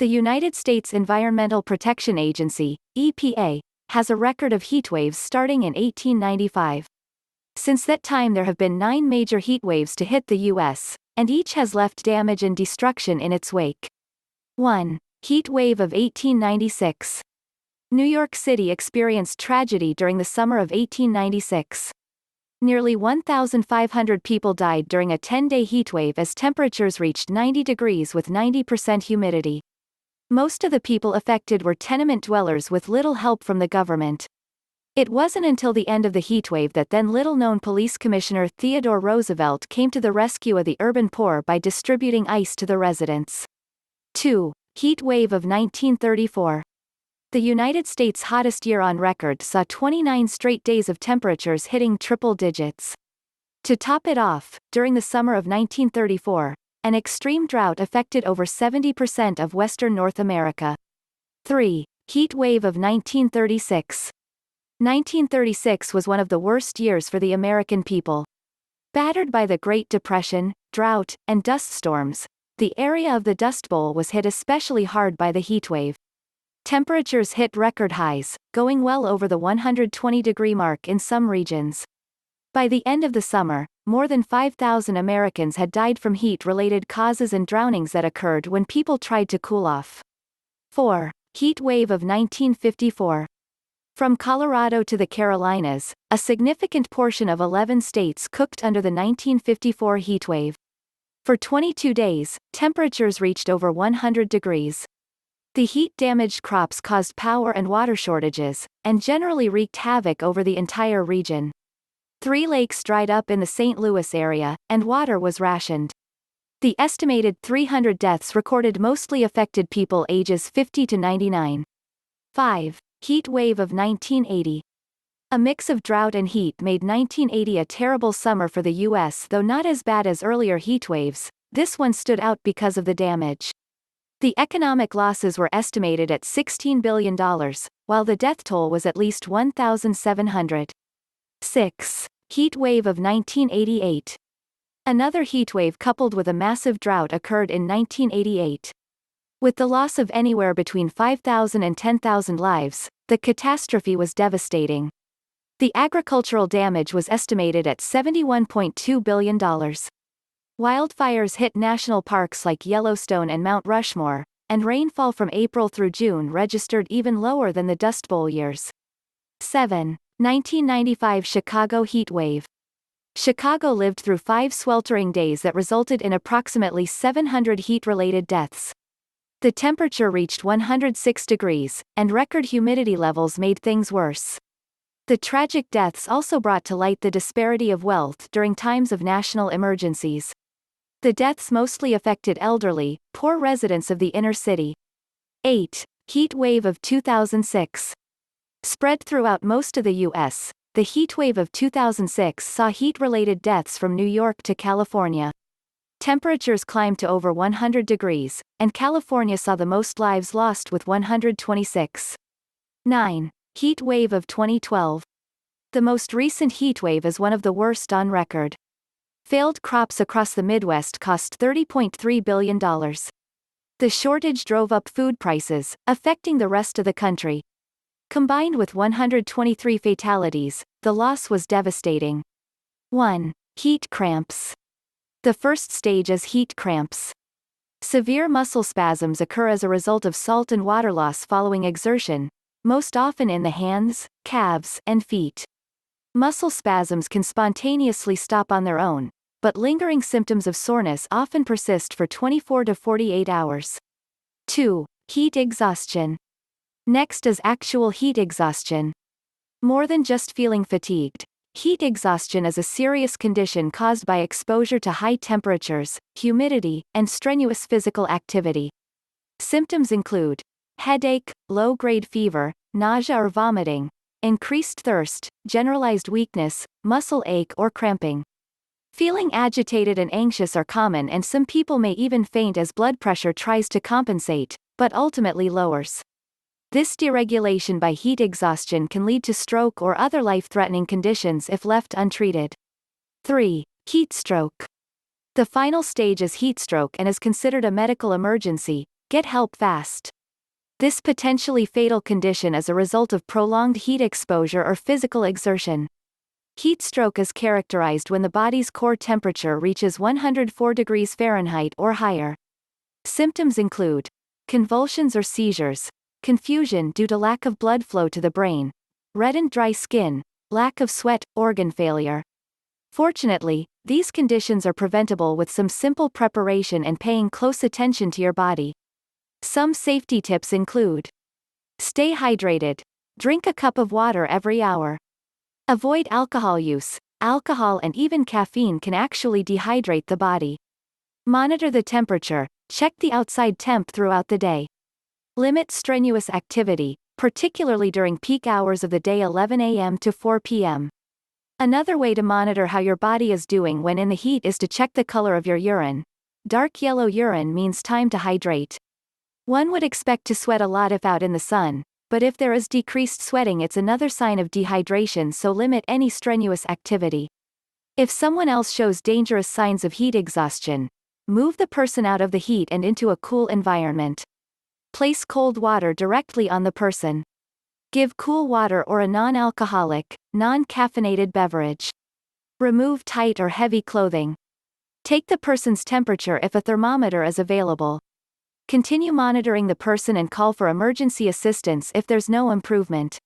The United States Environmental Protection Agency, EPA, has a record of heatwaves starting in 1895. Since that time there have been 9 major heatwaves to hit the U.S., and each has left damage and destruction in its wake. 1. Heat wave of 1896. New York City experienced tragedy during the summer of 1896. Nearly 1,500 people died during a 10-day heatwave as temperatures reached 90 degrees with 90% humidity. Most of the people affected were tenement dwellers with little help from the government. It wasn't until the end of the heatwave that then little-known Police Commissioner Theodore Roosevelt came to the rescue of the urban poor by distributing ice to the residents. 2. Heat wave of 1934. The United States' hottest year on record saw 29 straight days of temperatures hitting triple digits. To top it off, during the summer of 1934, an extreme drought affected over 70% of western North America. 3. Heat wave of 1936. 1936 was one of the worst years for the American people. Battered by the Great Depression, drought, and dust storms, the area of the Dust Bowl was hit especially hard by the heatwave. Temperatures hit record highs, going well over the 120-degree mark in some regions. By the end of the summer, more than 5,000 Americans had died from heat-related causes and drownings that occurred when people tried to cool off. 4. Heat wave of 1954. From Colorado to the Carolinas, a significant portion of 11 states cooked under the 1954 heatwave. For 22 days, temperatures reached over 100 degrees. The heat damaged crops, caused power and water shortages, and generally wreaked havoc over the entire region. 3 lakes dried up in the St. Louis area, and water was rationed. The estimated 300 deaths recorded mostly affected people ages 50 to 99. 5. Heat wave of 1980. A mix of drought and heat made 1980 a terrible summer for the U.S. Though not as bad as earlier heatwaves, this one stood out because of the damage. The economic losses were estimated at $16 billion, while the death toll was at least 1,700. 6. Heat wave of 1988. Another heatwave coupled with a massive drought occurred in 1988. With the loss of anywhere between 5,000 and 10,000 lives, the catastrophe was devastating. The agricultural damage was estimated at $71.2 billion. Wildfires hit national parks like Yellowstone and Mount Rushmore, and rainfall from April through June registered even lower than the Dust Bowl years. 7. 1995 Chicago heat wave. Chicago lived through 5 sweltering days that resulted in approximately 700 heat-related deaths. The temperature reached 106 degrees, and record humidity levels made things worse. The tragic deaths also brought to light the disparity of wealth during times of national emergencies. The deaths mostly affected elderly, poor residents of the inner city. 8. Heat wave of 2006. Spread throughout most of the U.S., the heat wave of 2006 saw heat-related deaths from New York to California. Temperatures climbed to over 100 degrees, and California saw the most lives lost with 126. 9. Heat wave of 2012. The most recent heat wave is one of the worst on record. Failed crops across the Midwest cost $30.3 billion. The shortage drove up food prices, affecting the rest of the country. Combined with 123 fatalities, the loss was devastating. 1. Heat cramps. The first stage is heat cramps. Severe muscle spasms occur as a result of salt and water loss following exertion, most often in the hands, calves, and feet. Muscle spasms can spontaneously stop on their own, but lingering symptoms of soreness often persist for 24 to 48 hours. 2. Heat exhaustion. Next is actual heat exhaustion. More than just feeling fatigued, heat exhaustion is a serious condition caused by exposure to high temperatures, humidity, and strenuous physical activity. Symptoms include headache, low-grade fever, nausea or vomiting, increased thirst, generalized weakness, muscle ache or cramping. Feeling agitated and anxious are common, and some people may even faint as blood pressure tries to compensate, but ultimately lowers. This deregulation by heat exhaustion can lead to stroke or other life-threatening conditions if left untreated. 3. Heat stroke. The final stage is heat stroke and is considered a medical emergency, Get help fast. This potentially fatal condition is a result of prolonged heat exposure or physical exertion. Heat stroke is characterized when the body's core temperature reaches 104 degrees Fahrenheit or higher. Symptoms include convulsions or seizures, confusion due to lack of blood flow to the brain, red and dry skin, lack of sweat, organ failure. Fortunately, these conditions are preventable with some simple preparation and paying close attention to your body. Some safety tips include: stay hydrated. Drink a cup of water every hour. Avoid alcohol use. Alcohol and even caffeine can actually dehydrate the body. Monitor the temperature. Check the outside temp throughout the day. Limit strenuous activity, particularly during peak hours of the day 11 a.m. to 4 p.m. Another way to monitor how your body is doing when in the heat is to check the color of your urine. Dark yellow urine means time to hydrate. One would expect to sweat a lot if out in the sun, but if there is decreased sweating, it's another sign of dehydration, so limit any strenuous activity. If someone else shows dangerous signs of heat exhaustion, move the person out of the heat and into a cool environment. Place cold water directly on the person. Give cool water or a non-alcoholic, non-caffeinated beverage. Remove tight or heavy clothing. Take the person's temperature if a thermometer is available. Continue monitoring the person and call for emergency assistance if there's no improvement.